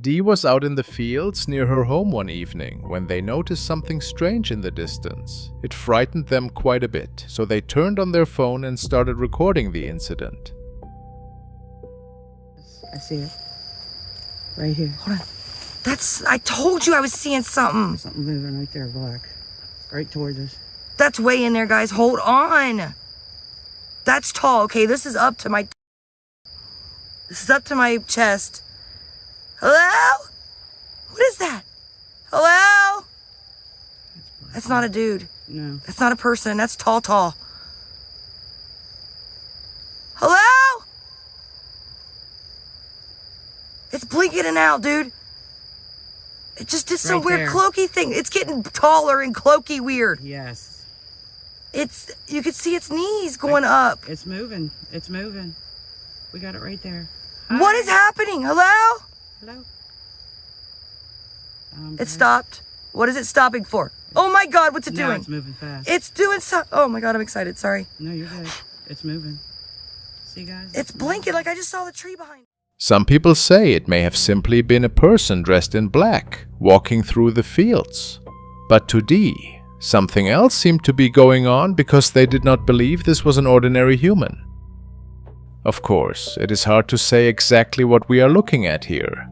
Dee was out in the fields near her home one evening when they noticed something strange in the distance. It frightened them quite a bit, so they turned on their phone and started recording the incident. I see it. Right here. Hold on. I told you I was seeing something. There's something moving right there, black. Right towards us. That's way in there, guys. Hold on. That's tall. Okay, this is up to my chest. Hello? What is that? Hello? That's not a dude. No. That's not a person. That's tall. Hello? It's blinking in and out, dude. It just did some Right weird there. cloaky thing. It's getting taller and cloaky weird. Yes. You could see its knees going up. It's moving. It's moving. We got it right there. What is happening? Hello? Hello? It stopped. What is it stopping for? Oh my God, what's it No, doing? it's moving fast. It's doing oh my God, I'm excited. Sorry. No, you're good. It's moving. See, guys? It's blinking like I just saw the tree behind. Some people say it may have simply been a person dressed in black, walking through the fields. But to Dee, something else seemed to be going on because they did not believe this was an ordinary human. Of course, it is hard to say exactly what we are looking at here.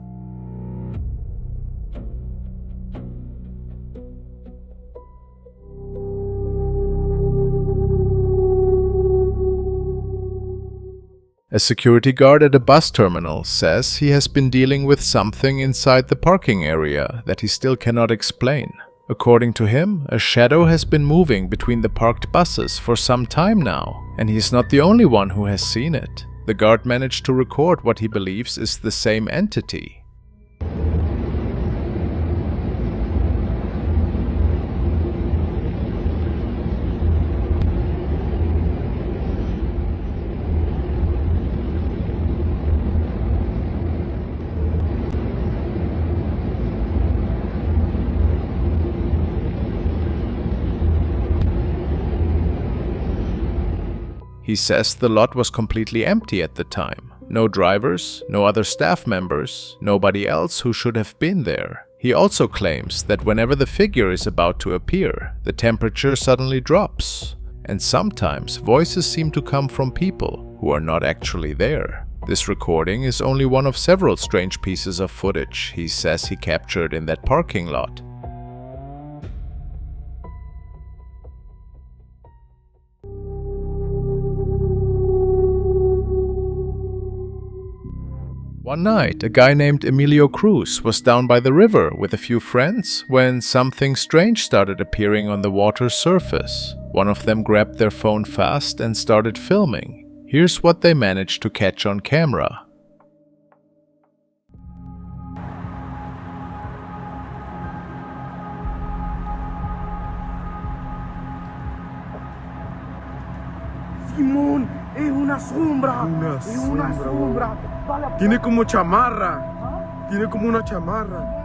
A security guard at a bus terminal says he has been dealing with something inside the parking area that he still cannot explain. According to him, a shadow has been moving between the parked buses for some time now, and he is not the only one who has seen it. The guard managed to record what he believes is the same entity. He says the lot was completely empty at the time. No drivers, no other staff members, nobody else who should have been there. He also claims that whenever the figure is about to appear, the temperature suddenly drops. And sometimes voices seem to come from people who are not actually there. This recording is only one of several strange pieces of footage he says he captured in that parking lot. One night, a guy named Emilio Cruz was down by the river with a few friends when something strange started appearing on the water's surface. One of them grabbed their phone fast and started filming. Here's what they managed to catch on camera. Simón, es una sombra. Es una sombra. Tiene como chamarra. Tiene como una chamarra.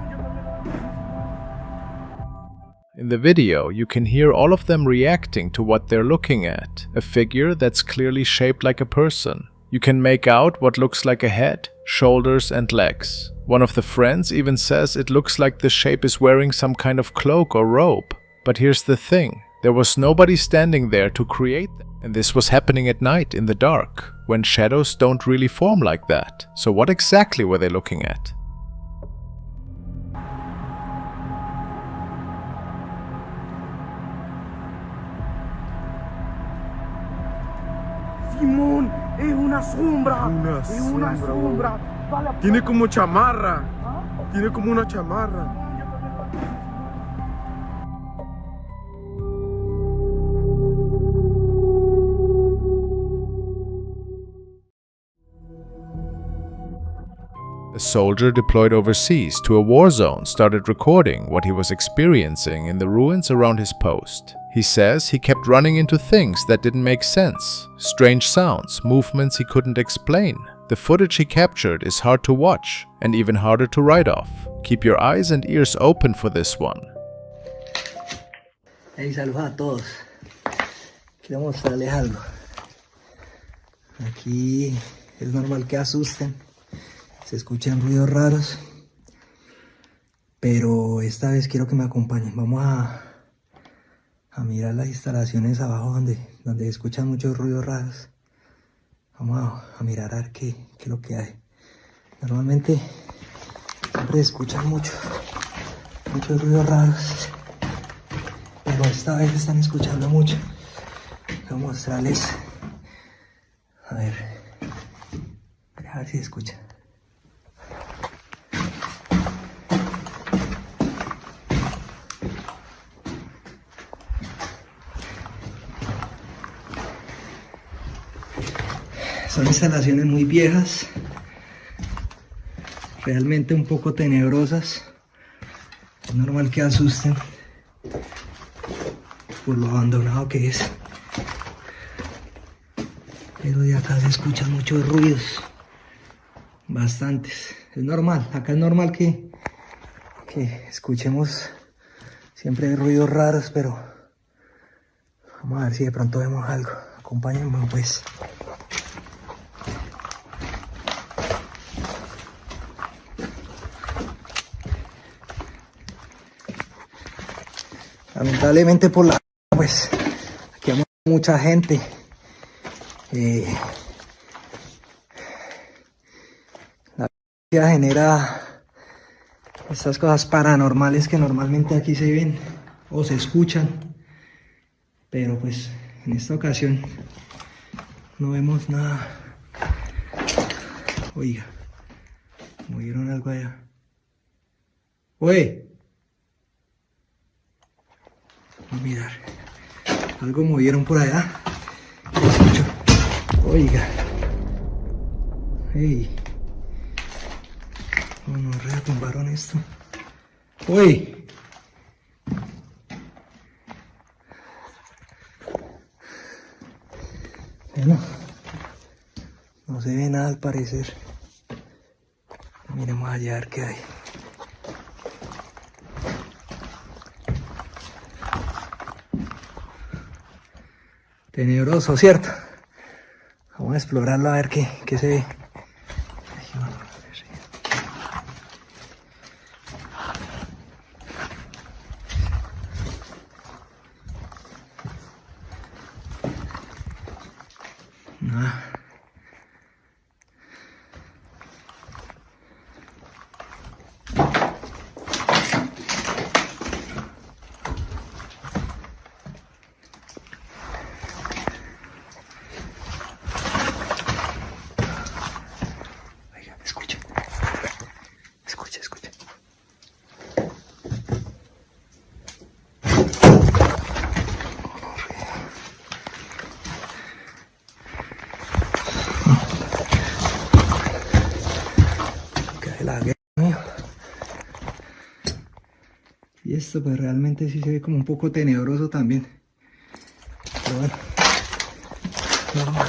In the video, you can hear all of them reacting to what they're looking at, a figure that's clearly shaped like a person. You can make out what looks like a head, shoulders and legs. One of the friends even says it looks like the shape is wearing some kind of cloak or robe. But here's the thing, there was nobody standing there to create them. And this was happening at night in the dark, when shadows don't really form like that. So what exactly were they looking at? Simón, es una sombra. Es una sombra. Tiene como chamarra. Tiene como una chamarra. A soldier deployed overseas to a war zone started recording what he was experiencing in the ruins around his post. He says he kept running into things that didn't make sense, strange sounds, movements he couldn't explain. The footage he captured is hard to watch and even harder to write off. Keep your eyes and ears open for this one. Hey, saludos a todos. Quiero mostrarles algo. Aquí es normal que asusten, se escuchan ruidos raros. pero esta vez quiero que me acompañen. Vamos a mirar las instalaciones abajo donde se escuchan muchos ruidos raros. Vamos a mirar a ver qué es lo que hay. Normalmente siempre se escuchan muchos ruidos raros, pero esta vez están escuchando mucho. Voy a mostrarles. A ver si se escucha. Son instalaciones muy viejas, realmente un poco tenebrosas. Es normal que asusten por lo abandonado que es. Pero de acá se escuchan muchos ruidos, bastantes. Es normal, acá es normal que escuchemos siempre ruidos raros, pero vamos a ver si de pronto vemos algo. Acompáñenme pues. Lamentablemente por la pues aquí hay mucha gente. La policía genera estas cosas paranormales que normalmente aquí se ven o se escuchan, pero pues en esta ocasión no vemos nada. Oiga, movieron algo allá. Oye, vamos a mirar, algo movieron por allá. Escucho. Oiga, hey, no nos retumbaron esto. Oye, bueno, no se ve nada al parecer. Miremos allá a ver qué hay. Tenebroso, ¿cierto? Vamos a explorarlo a ver qué se ve. Nada. Escucha. Cae la guerra, mío. Y esto pues realmente sí se ve como un poco tenebroso también. Pero bueno, normal.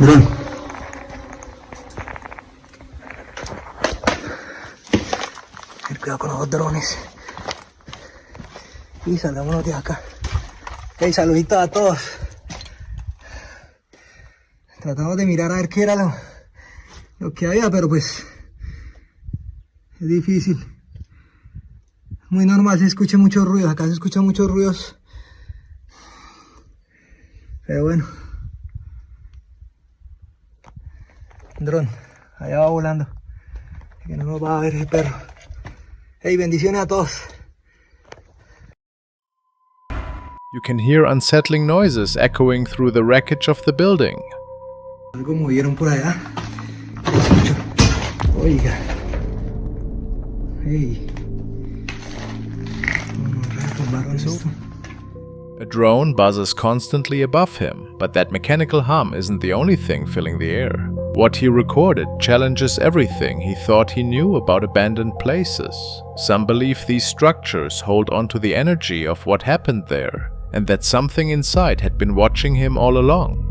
Dron. Ten cuidado con los drones. Y salgámonos de acá. Hey, saluditos a todos. Tratamos de mirar a ver qué era lo que había, pero pues es difícil. Muy normal, se escucha muchos ruidos. Acá se escuchan muchos ruidos. Pero bueno. Dron, allá va volando. Que no nos va a ver ese perro. Hey, bendiciones a todos. You can hear unsettling noises echoing through the wreckage of the building. Algo movieron por allá. Escucho. Oiga. Hey. No retumbaron esto. A drone buzzes constantly above him, but that mechanical hum isn't the only thing filling the air. What he recorded challenges everything he thought he knew about abandoned places. Some believe these structures hold onto the energy of what happened there, and that something inside had been watching him all along.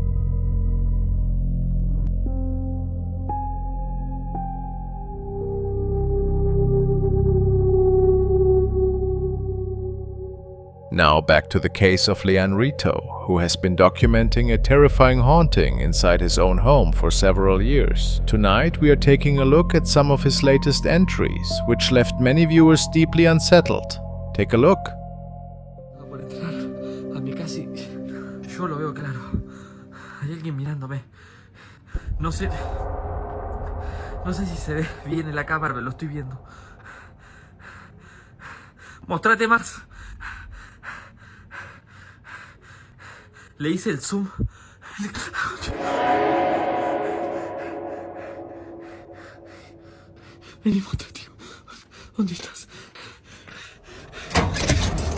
Now back to the case of Leanne Rito, who has been documenting a terrifying haunting inside his own home for several years. Tonight we are taking a look at some of his latest entries, which left many viewers deeply unsettled. Take a look. Por entrar a mi casa y yo lo veo claro. Hay alguien mirándome. No sé si se ve bien en la cámara, pero lo estoy viendo. Mostrate más. Le hice el zoom. Vení, mostrate. ¿Dónde estás?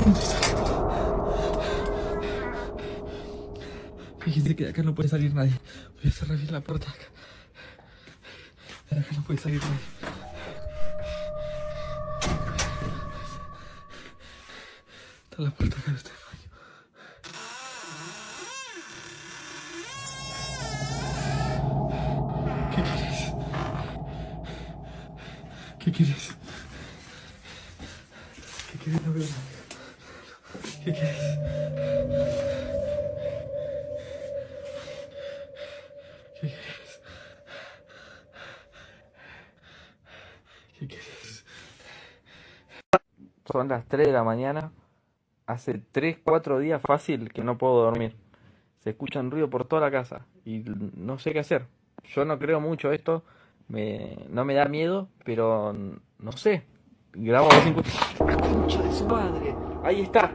¿Dónde estás? Fíjense que de acá no puede salir nadie. Voy a cerrar bien la puerta acá. De acá no puede salir nadie. Está la puerta acá de este baño. ¿Qué quieres? ¿Qué quieres? ¿Qué quieres? No veo nada. ¿Qué quieres? ¿Qué quieres? ¿Qué quieres? Son las 3 de la mañana. Hace 3-4 días fácil que no puedo dormir. Se escuchan ruido por toda la casa y no sé qué hacer. Yo no creo mucho esto. No me da miedo, pero no sé. Grabo a ver si encuentro... ¡La concha de su madre! Ahí está.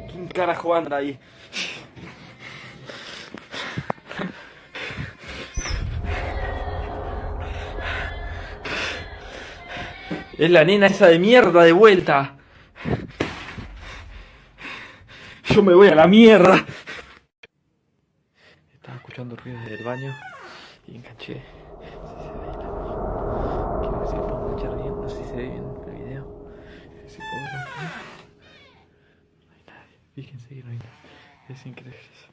¿Quién carajo anda ahí? Es la nena esa de mierda de vuelta. Yo me voy a la mierda. Estaba escuchando ruidos desde el baño y enganché. Quiero ver si puedo enganchar bien. No sé si se ve bien el video. A ver si puedo enganchar. No hay nadie. Fíjense que no hay nadie. Es increíble eso.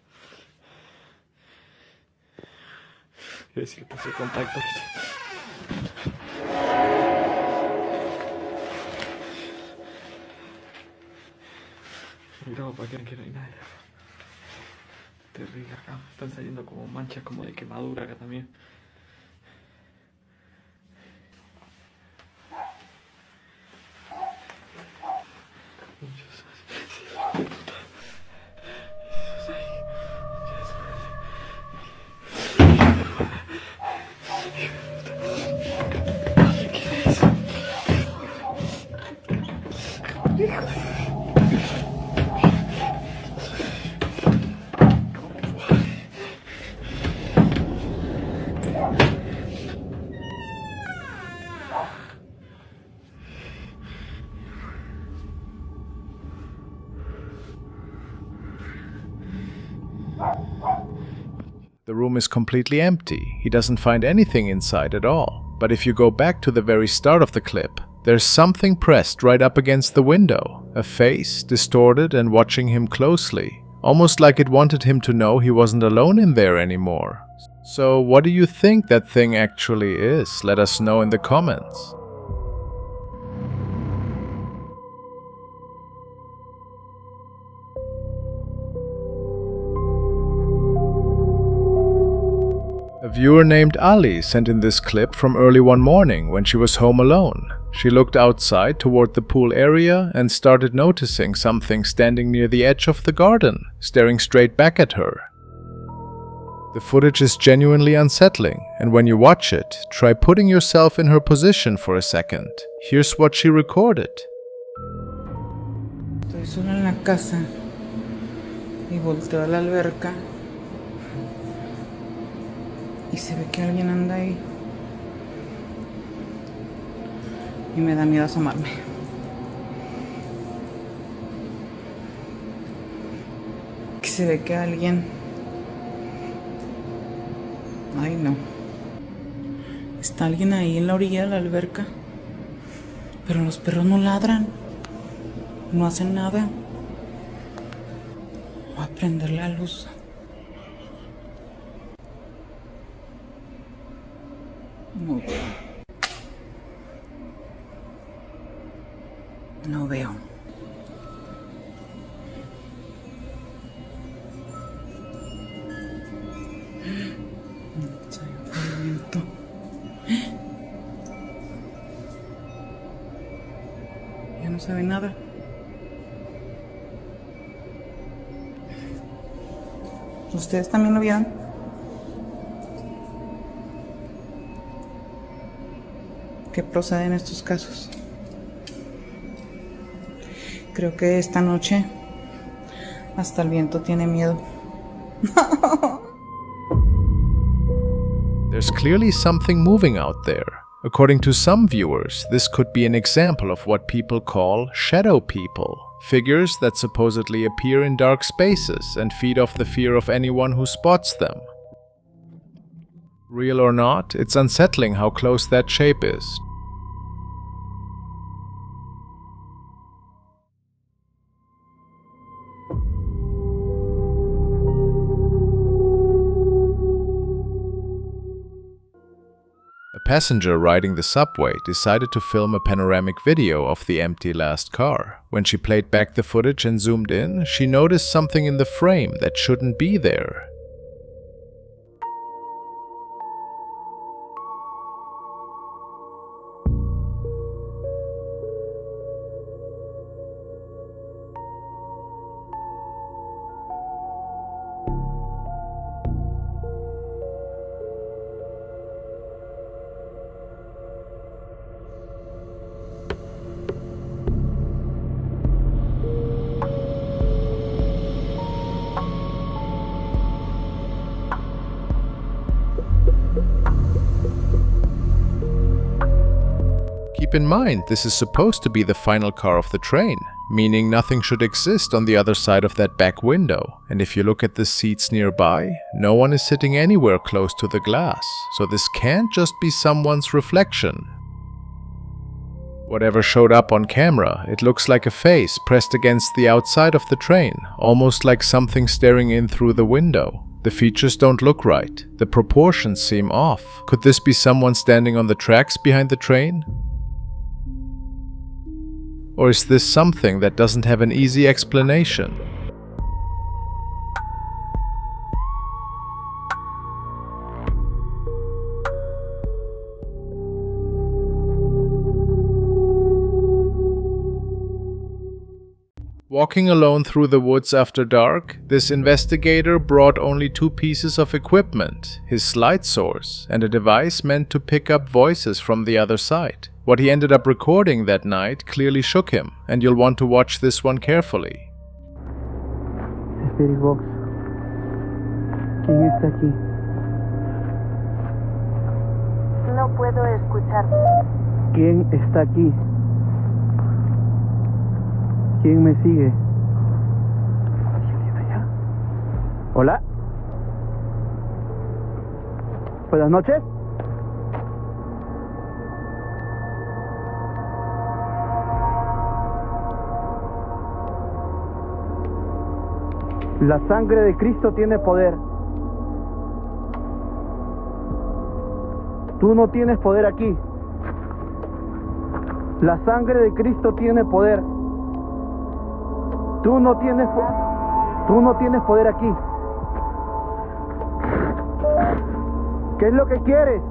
Voy a ver si le puse contacto. Grabo para que no hay nadie. Terrible acá. Están saliendo como manchas como de quemadura acá también. The room is completely empty. He doesn't find anything inside at all. But if you go back to the very start of the clip, there's something pressed right up against the window. A face, distorted and watching him closely. Almost like it wanted him to know he wasn't alone in there anymore. So what do you think that thing actually is? Let us know in the comments. A viewer named Ali sent in this clip from early one morning when she was home alone. She looked outside toward the pool area and started noticing something standing near the edge of the garden, staring straight back at her. The footage is genuinely unsettling, and when you watch it, try putting yourself in her position for a second. Here's what she recorded. Estoy sola en la casa y volteo a la alberca y se ve que alguien anda ahí y me da miedo asomarme. Que se ve que alguien... Ay, no. Está alguien ahí en la orilla de la alberca, pero los perros no ladran, no hacen nada. Voy a prender la luz. No veo. No veo. Se fue el viento. Ya no se ve nada. ¿Ustedes también lo vieron? ¿Qué procede en estos casos? Creo que esta noche hasta el viento tiene miedo. There's clearly something moving out there. According to some viewers, this could be an example of what people call shadow people. Figures that supposedly appear in dark spaces and feed off the fear of anyone who spots them. Real or not, it's unsettling how close that shape is. A passenger riding the subway decided to film a panoramic video of the empty last car. When she played back the footage and zoomed in, she noticed something in the frame that shouldn't be there. Keep in mind, this is supposed to be the final car of the train, meaning nothing should exist on the other side of that back window. And if you look at the seats nearby, no one is sitting anywhere close to the glass, so this can't just be someone's reflection. Whatever showed up on camera, it looks like a face pressed against the outside of the train, almost like something staring in through the window. The features don't look right. The proportions seem off. Could this be someone standing on the tracks behind the train? Or is this something that doesn't have an easy explanation? Walking alone through the woods after dark, this investigator brought only 2 pieces of equipment, his light source and a device meant to pick up voices from the other side. What he ended up recording that night clearly shook him, and you'll want to watch this one carefully. Spirit Box, ¿quién está aquí? No puedo escuchar. ¿Quién está aquí? ¿Quién me sigue? ¿Alguien allá? ¿Hola? Buenas noches. La sangre de Cristo tiene poder. Tú no tienes poder aquí. La sangre de Cristo tiene poder. Tú no tienes poder aquí. ¿Qué es lo que quieres?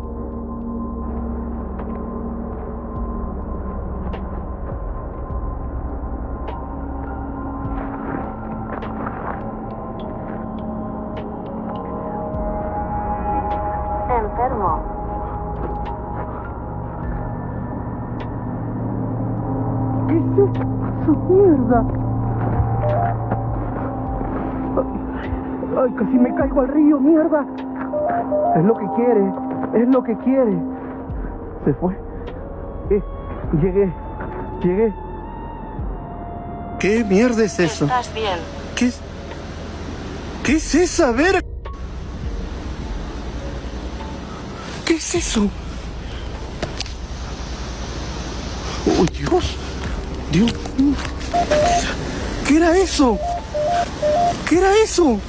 Enfermo. ¿Qué es eso? ¡Mierda! ¡Ay, casi me caigo al río, mierda! Es lo que quiere, es lo que quiere. Se fue. Llegué. ¿Qué mierda es eso? Estás bien. ¿Qué es esa verga? ¿Qué es eso? ¡Oh, Dios! ¡Dios! ¿Qué era eso? ¿Qué era eso?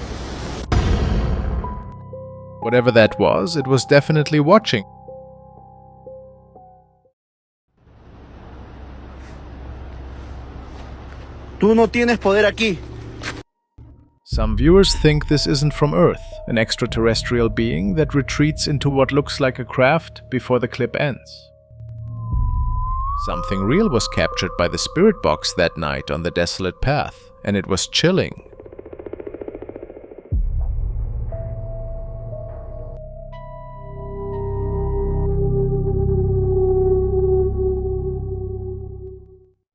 Whatever that was, it was definitely watching. Tú no tienes poder aquí. Some viewers think this isn't from Earth, an extraterrestrial being that retreats into what looks like a craft before the clip ends. Something real was captured by the spirit box that night on the desolate path, and it was chilling.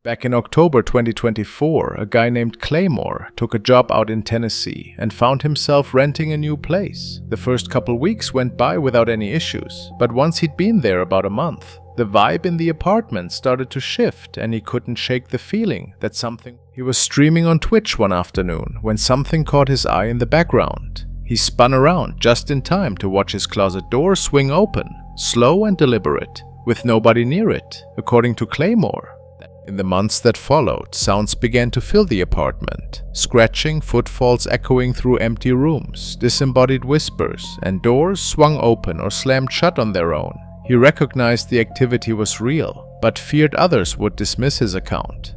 Back in October 2024, a guy named Claymore took a job out in Tennessee and found himself renting a new place. The first couple weeks went by without any issues, but once he'd been there about a month, the vibe in the apartment started to shift and he couldn't shake the feeling that something... He was streaming on Twitch one afternoon when something caught his eye in the background. He spun around just in time to watch his closet door swing open, slow and deliberate, with nobody near it, according to Claymore. In the months that followed, sounds began to fill the apartment. Scratching, footfalls echoing through empty rooms, disembodied whispers, and doors swung open or slammed shut on their own. He recognized the activity was real, but feared others would dismiss his account.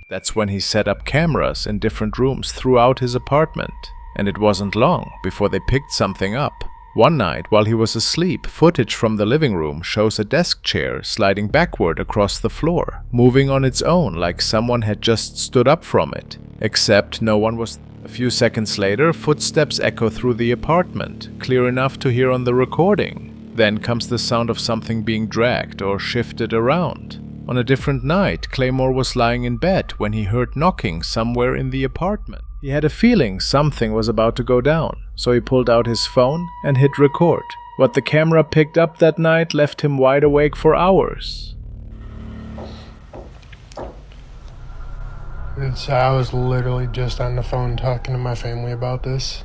That's when he set up cameras in different rooms throughout his apartment, and it wasn't long before they picked something up. One night, while he was asleep, footage from the living room shows a desk chair sliding backward across the floor, moving on its own like someone had just stood up from it, except no one was. A few seconds later, footsteps echo through the apartment, clear enough to hear on the recording. Then comes the sound of something being dragged or shifted around. On a different night, Claymore was lying in bed when he heard knocking somewhere in the apartment. He had a feeling something was about to go down, so he pulled out his phone and hit record. What the camera picked up that night left him wide awake for hours. I was literally just on the phone talking to my family about this.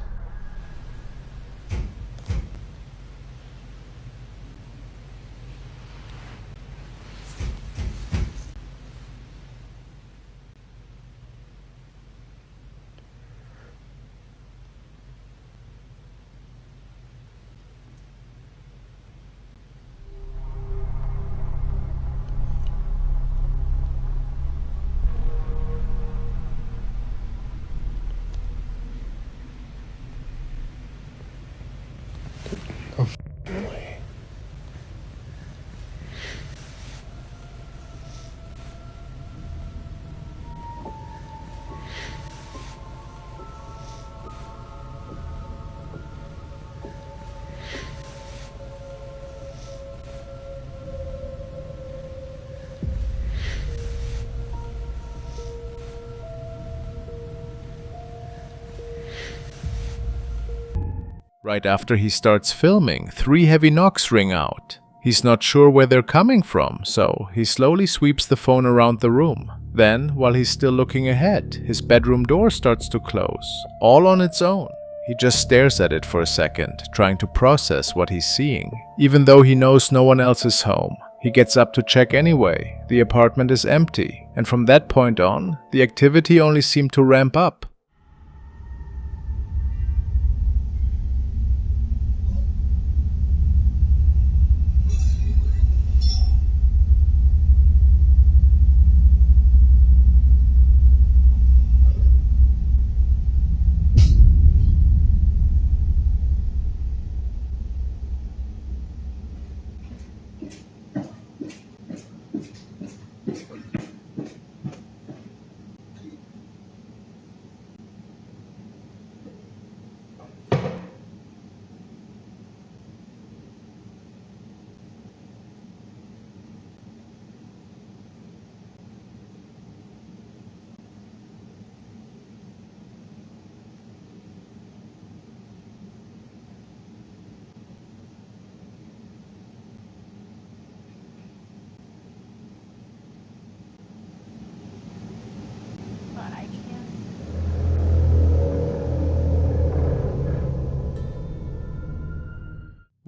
Right after he starts filming, 3 heavy knocks ring out. He's not sure where they're coming from, so he slowly sweeps the phone around the room. Then, while he's still looking ahead, his bedroom door starts to close, all on its own. He just stares at it for a second, trying to process what he's seeing. Even though he knows no one else is home, he gets up to check anyway. The apartment is empty, and from that point on, the activity only seemed to ramp up.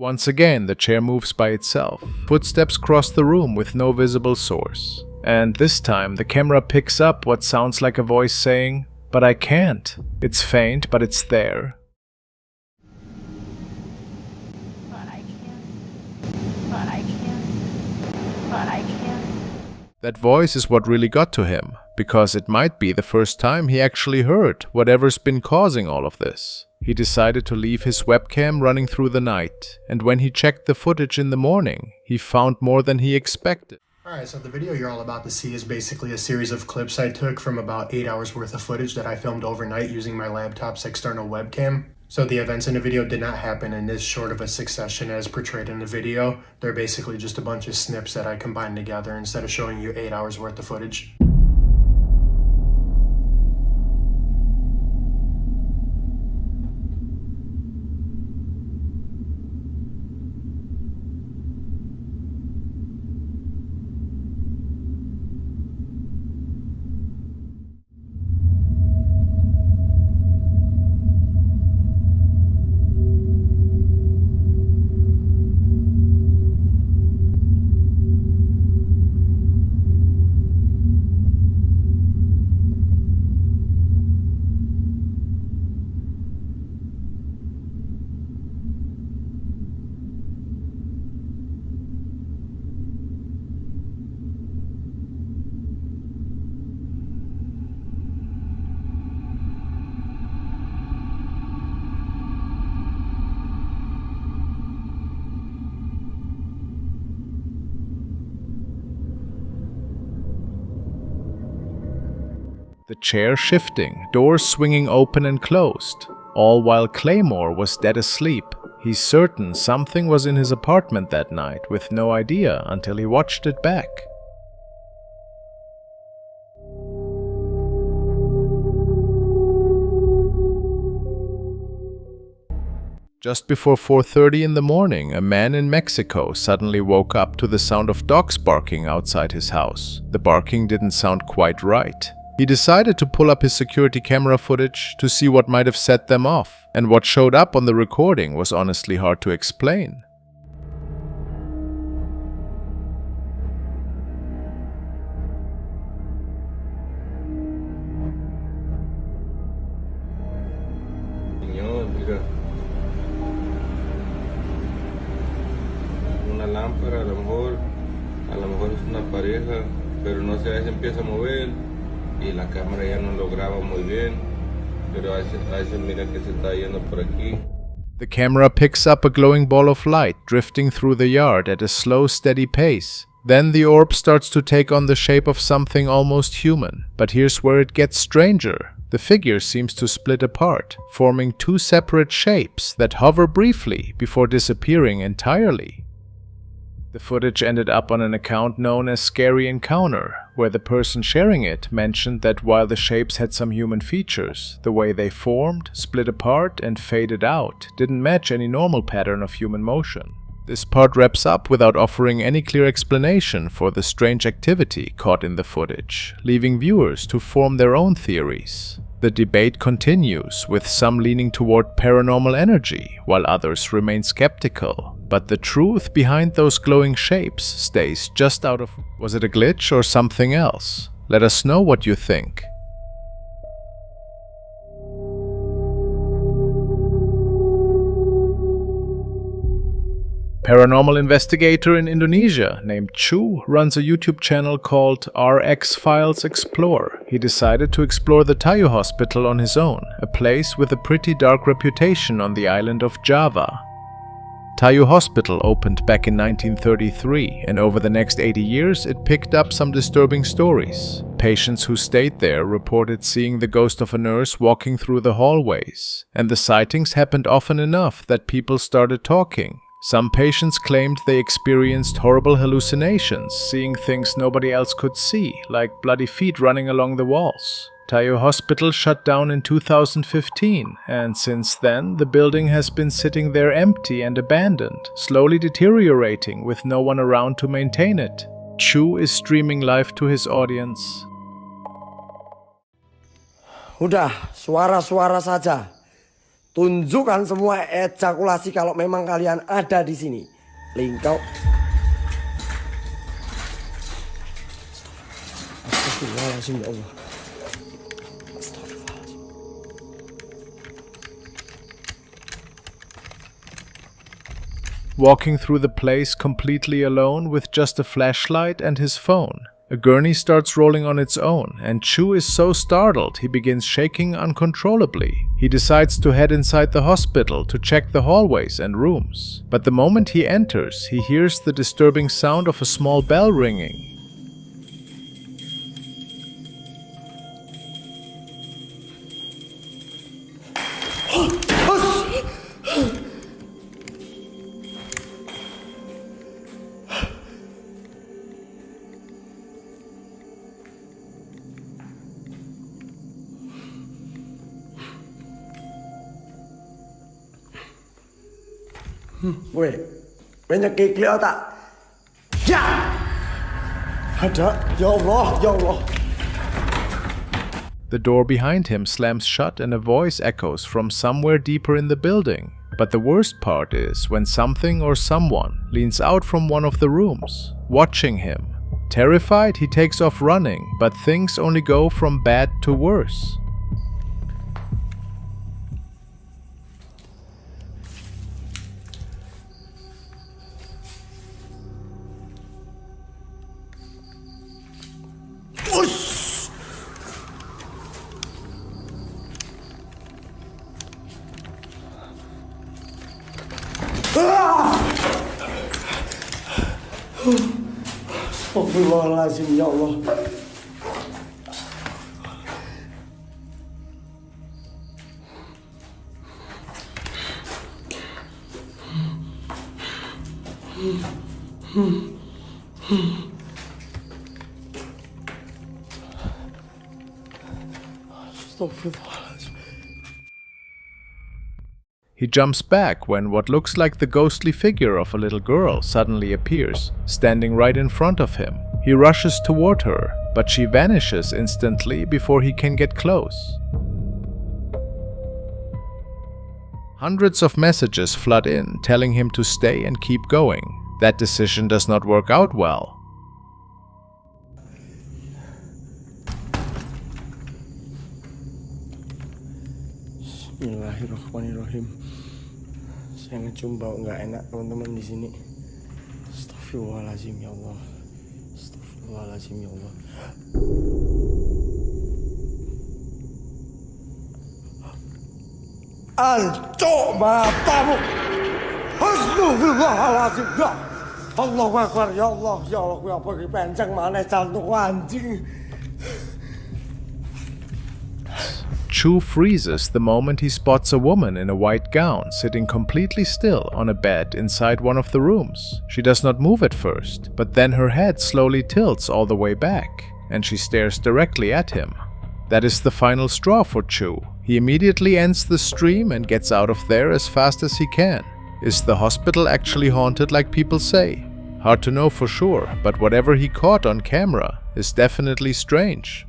Once again, the chair moves by itself. Footsteps cross the room with no visible source. And this time, the camera picks up what sounds like a voice saying, "But I can't." It's faint, but it's there. That voice is what really got to him, because it might be the first time he actually heard whatever's been causing all of this. He decided to leave his webcam running through the night, and when he checked the footage in the morning, he found more than he expected. Alright, so the video you're all about to see is basically a series of clips I took from about 8 hours worth of footage that I filmed overnight using my laptop's external webcam. So the events in the video did not happen in this short of a succession as portrayed in the video. They're basically just a bunch of snips that I combined together instead of showing you 8 hours worth of footage. The chair shifting, doors swinging open and closed, all while Claymore was dead asleep. He's certain something was in his apartment that night, with no idea until he watched it back. Just before 4:30 in the morning, a man in Mexico suddenly woke up to the sound of dogs barking outside his house. The barking didn't sound quite right. He decided to pull up his security camera footage to see what might have set them off, and what showed up on the recording was honestly hard to explain. Una lámpara, a lo mejor es una pareja, pero no sé, a veces empieza a mover y la cámara ya no lo graba muy bien, pero a veces mira que se está yendo por aquí. The camera picks up a glowing ball of light drifting through the yard at a slow, steady pace. Then the orb starts to take on the shape of something almost human. But here's where it gets stranger. The figure seems to split apart, forming two separate shapes that hover briefly before disappearing entirely. The footage ended up on an account known as Scary Encounter, where the person sharing it mentioned that while the shapes had some human features, the way they formed, split apart, and faded out didn't match any normal pattern of human motion. This part wraps up without offering any clear explanation for the strange activity caught in the footage, leaving viewers to form their own theories. The debate continues, with some leaning toward paranormal energy, while others remain skeptical. But the truth behind those glowing shapes stays just out of... Was it a glitch or something else? Let us know what you think. Paranormal investigator in Indonesia named Chu runs a YouTube channel called RX Files Explore. He decided to explore the Tayu Hospital on his own, a place with a pretty dark reputation on the island of Java. Tayu Hospital opened back in 1933, and over the next 80 years it picked up some disturbing stories. Patients who stayed there reported seeing the ghost of a nurse walking through the hallways, and the sightings happened often enough that people started talking. Some patients claimed they experienced horrible hallucinations, seeing things nobody else could see, like bloody feet running along the walls. Tayu Hospital shut down in 2015, and since then the building has been sitting there empty and abandoned, slowly deteriorating with no one around to maintain it. Chu is streaming live to his audience. Udah, suara-suara saja. Tunjukkan semua ejakulasi kalau memang kalian ada di sini. Lingkau. Astagfirullahaladzim ya Allah. Walking through the place completely alone with just a flashlight and his phone, a gurney starts rolling on its own, and Chu is so startled he begins shaking uncontrollably. He decides to head inside the hospital to check the hallways and rooms. But the moment he enters, he hears the disturbing sound of a small bell ringing. Weh, banyak kekliau tak? Ya! Ada, ya Allah, ya Allah. The door behind him slams shut and a voice echoes from somewhere deeper in the building. But the worst part is when something or someone leans out from one of the rooms, watching him. Terrified, he takes off running, but things only go from bad to worse. Astagfirullahaladzim ya Allah. Astagfirullahaladzim. He jumps back when what looks like the ghostly figure of a little girl suddenly appears, standing right in front of him. He rushes toward her, but she vanishes instantly before he can get close. Hundreds of messages flood in, telling him to stay and keep going. That decision does not work out well. Bismillahirrahmanirrahim. Saya ngecium bau nggak enak teman-teman di sini. Astagfirullahaladzim ya Allah. Astagfirullahaladzim ya Allah. Ancok matamu. Astagfirullahaladzim ya. Allahu Akbar ya Allah. Ya Allah, gue apa kepenceng mana jantung anjing. Chu freezes the moment he spots a woman in a white gown sitting completely still on a bed inside one of the rooms. She does not move at first, but then her head slowly tilts all the way back, and she stares directly at him. That is the final straw for Chu. He immediately ends the stream and gets out of there as fast as he can. Is the hospital actually haunted like people say? Hard to know for sure, but whatever he caught on camera is definitely strange.